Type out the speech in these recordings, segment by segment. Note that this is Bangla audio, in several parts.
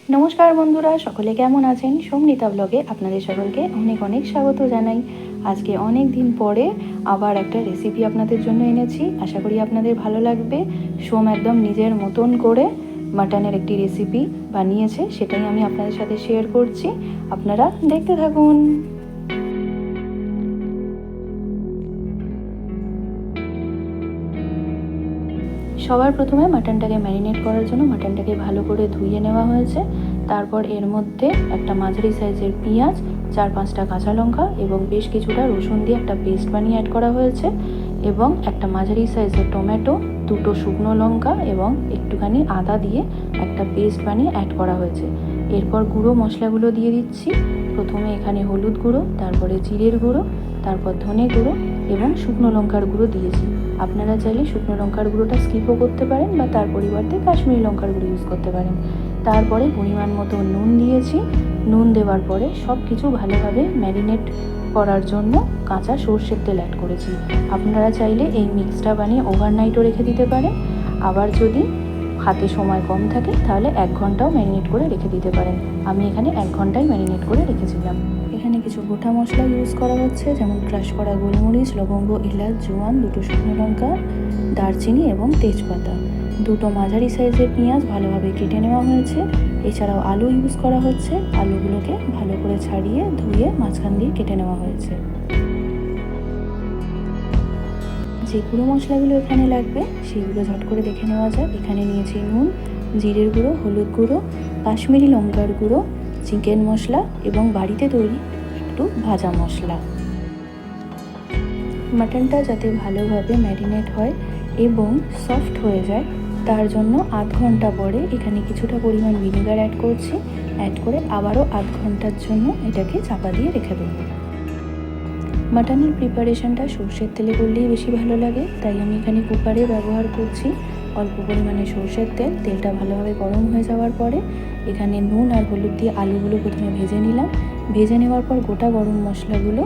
নমস্কার বন্ধুরা, সকলে কেমন আছেন? সোমনিতা ব্লগে আপনাদের সকলকে অনেক অনেক স্বাগত জানাই। আজকে অনেক দিন পরে আবার একটা রেসিপি আপনাদের জন্য এনেছি। আশা করি আপনাদের ভালো লাগবে। সোম একদম নিজের মতন করে মাটনের একটি রেসিপি বানিয়েছে, সেটাই আমি আপনাদের সাথে শেয়ার করছি। আপনারা দেখতে থাকুন। সবার প্রথমে মাটনটাকে ম্যারিনেট করার জন্য মাটনটাকে ভালো করে ধুয়ে নেওয়া হয়েছে। তারপর এর মধ্যে একটা মাঝারি সাইজের পেঁয়াজ, 4-5টা কাঁচা লঙ্কা এবং বেশ কিছুটা রসুন দিয়ে একটা পেস্ট বানিয়ে অ্যাড করা হয়েছে, এবং একটা মাঝারি সাইজের টমেটো, 2টো শুকনো লঙ্কা এবং একটুখানি আদা দিয়ে একটা পেস্ট বানিয়ে অ্যাড করা হয়েছে। এরপর গুঁড়ো মশলাগুলো দিয়ে দিচ্ছি। প্রথমে এখানে হলুদ গুঁড়ো, তারপরে জিরের গুঁড়ো, তারপর ধনে গুঁড়ো এবং শুকনো লঙ্কার গুঁড়ো দিয়েছি। আপনারা চাইলে শুকনো লঙ্কার গুঁড়োটা স্কিপও করতে পারেন বা তার পরিবর্তে কাশ্মীরি লঙ্কার গুঁড়ো ইউজ করতে পারেন। তারপরে পরিমাণ মতো নুন দিয়েছি। নুন দেওয়ার পরে সব কিছু ভালোভাবে ম্যারিনেট করার জন্য কাঁচা সর্ষের তেল অ্যাড করেছি। আপনারা চাইলে এই মিক্সটা বানিয়ে ওভারনাইটও রেখে দিতে পারেন। আবার যদি হাতে সময় কম থাকে তাহলে 1 ঘন্টাও ম্যারিনেট করে রেখে দিতে পারেন। আমি এখানে 1 ঘন্টায় ম্যারিনেট করে রেখেছিলাম। এখানে কিছু গোটা মশলা ইউজ করা হচ্ছে, যেমন ক্রাশ করা গোলমরিচ, লবঙ্গ, এলাচ, জোয়ান, 2টো শুকনো লঙ্কা, দারচিনি এবং তেজপাতা। 2টো মাঝারি সাইজের পেঁয়াজ ভালোভাবে কেটে নেওয়া হয়েছে। এছাড়াও আলু ইউজ করা হচ্ছে। আলুগুলোকে ভালো করে ছাড়িয়ে ধুয়ে মাঝখান দিয়ে কেটে নেওয়া হয়েছে। যে গুঁড়ো মশলাগুলো এখানে লাগবে সেগুলো ঝট করে দেখে নেওয়া যাক। এখানে নিয়েছি নুন, জিরের গুঁড়ো, হলুদ গুঁড়ো, কাশ্মীরি লঙ্কার গুঁড়ো, চিকেন মশলা এবং বাড়িতে তৈরি একটু ভাজা মশলা। মাটনটা যাতে ভালোভাবে ম্যারিনেট হয় এবং সফট হয়ে যায়, তার জন্য আধ ঘন্টা পরে এখানে কিছুটা পরিমাণ ভিনেগার অ্যাড করছি। অ্যাড করে আবারও আধ ঘন্টার জন্য এটাকে চাপা দিয়ে রেখে দেবো। মাটনের প্রিপারেশনটা সর্ষের তেলে করলেই বেশি ভালো লাগে, তাই আমি এখানে কুকারে ব্যবহার করছি অল্প পরিমাণে সর্ষের তেল। তেলটা ভালোভাবে গরম হয়ে যাওয়ার পরে এখানে নুন আর হলুদ দিয়ে আলুগুলো প্রথমে ভেজে নিলাম। ভেজে নেওয়ার পর গোটা গরম মশলাগুলো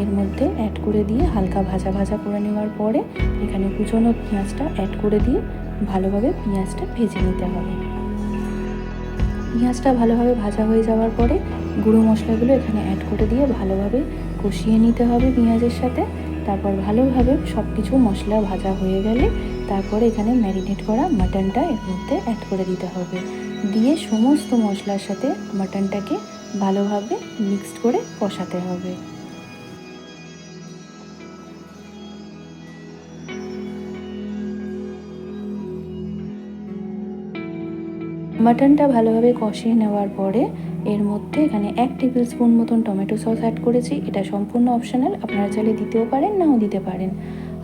এর মধ্যে অ্যাড করে দিয়ে হালকা ভাজা ভাজা করে নেওয়ার পরে এখানে কুচনো পেঁয়াজটা অ্যাড করে দিয়ে ভালোভাবে পেঁয়াজটা ভেজে নিতে হবে। পেঁয়াজটা ভালোভাবে ভাজা হয়ে যাওয়ার পরে গুঁড়ো মশলাগুলো এখানে অ্যাড করে দিয়ে ভালোভাবে কষিয়ে নিতে হবে পেঁয়াজের সাথে। তারপর ভালোভাবে সব কিছু মশলা ভাজা হয়ে গেলে তারপরে এখানে ম্যারিনেট করা মাটনটা এর মধ্যে অ্যাড করে দিতে হবে। দিয়ে সমস্ত মশলার সাথে মাটনটাকে ভালোভাবে মিক্সড করে কষাতে হবে। মাটনটা ভালোভাবে কষিয়ে নেওয়ার পরে এর মধ্যে এখানে 1 টেবিল স্পুন মতন টমেটো সস অ্যাড করেছি। এটা সম্পূর্ণ অপশনাল, আপনারা চাইলে দিতেও পারেন, নাও দিতে পারেন।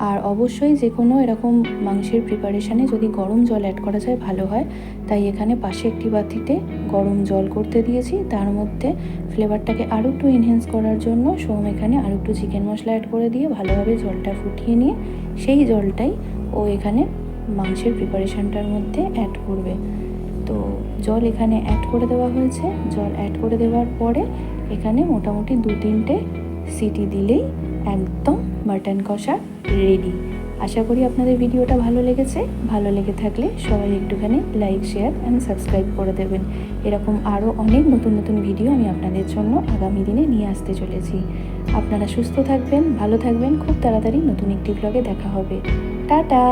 আর অবশ্যই যে কোনো এরকম মাংসের প্রিপারেশানে যদি গরম জল অ্যাড করা যায় ভালো হয়, তাই এখানে পাশে একটি বাটিতে গরম জল করতে দিয়েছি। তার মধ্যে ফ্লেভারটাকে আরও একটু এনহ্যান্স করার জন্য সোম এখানে আরও একটু চিকেন মশলা অ্যাড করে দিয়ে ভালোভাবে জলটা ফুটিয়ে নিয়ে সেই জলটাই ও এখানে মাংসের প্রিপারেশানটার মধ্যে অ্যাড করবে। তো জল এখানে অ্যাড করে দেওয়া হয়েছে। জল অ্যাড করে দেওয়ার পরে এখানে মোটামুটি 2-3টে সিটি দিলেই একদম মাটন কষা রেডি। আশা করি আপনাদের ভিডিওটা ভালো লেগেছে। ভালো লেগে থাকলে সবাই একটুখানি লাইক, শেয়ার অ্যান্ড সাবস্ক্রাইব করে দেবেন। এরকম আরও অনেক নতুন নতুন ভিডিও আমি আপনাদের জন্য আগামী দিনে নিয়ে আসতে চলেছি। আপনারা সুস্থ থাকবেন, ভালো থাকবেন। খুব তাড়াতাড়ি নতুন একটি ব্লগে দেখা হবে। টাটা।